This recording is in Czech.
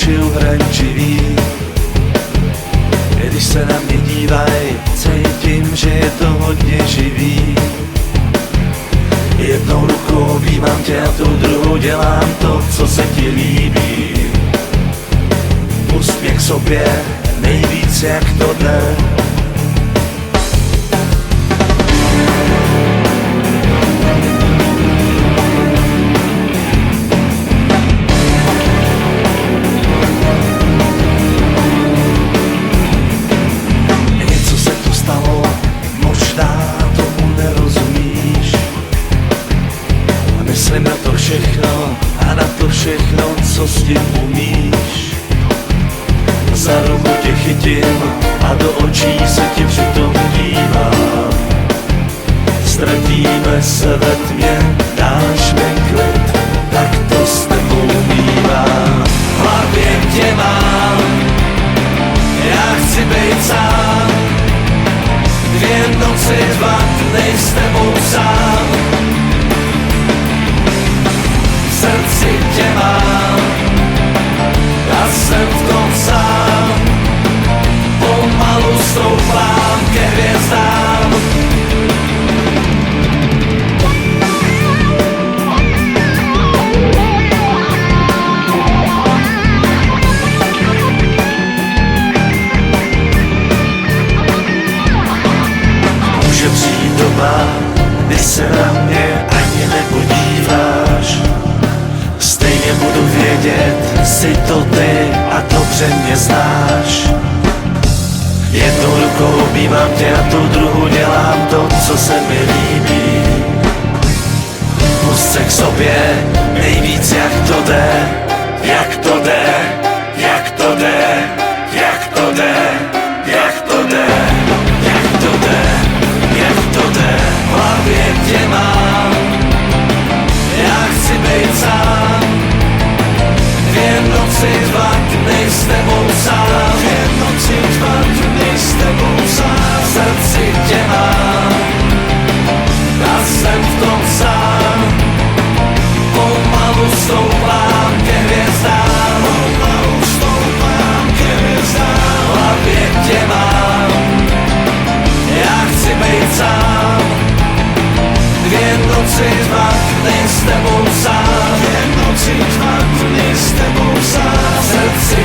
oči uhrančivý. Když se na mě dívaj, cítím, že je to hodně živý. Jednou rukou objímám tě a tou druhou dělám to, co se ti líbí. Pust mě k sobě, nejvíc jak to jde. Něco se tu stalo, možná tomu nerozumíš. A myslím na to všechno a na to všechno, co s tím umíš. Za ruku tě chytím a do očí se ti přitom dívám. Ztratíme se ve tmě, dáš mi klid, tak to s tebou bývá. V hlavě tě mám, já chci být sám. 2 noci, 2 dny s tebou sám. V srdci tě mám, já jsem v tom sám. Pomalu stoupám ke hvězdám. Může přijít doba, kdy se na mě ani nepodíváš. Stejně budu vědět, jsi to ty a dobře mě znáš. Jednou rukou objímám tě a tou druhou dělám to, co se mi líbí. Pust se k sobě, nejvíc jak to jde, jak to jde, jak to jde, jak to jde, jak to jde, jak to jde, jak to jde. V hlavě tě mám, já chci být sám. 2 noci, 2 dny s tebou sám. 2 noci, 2 dny s tebou sám. V srdci tě mám, já jsem v tom sám. Pomalu stoupám ke hvězdám. Pomalu stoupám ke hvězdám. V hlavě tě mám, já chci být sám. 2 noci, 2 dny s tebou sám. 2 noci, 2 dny s tebou sám. V srdci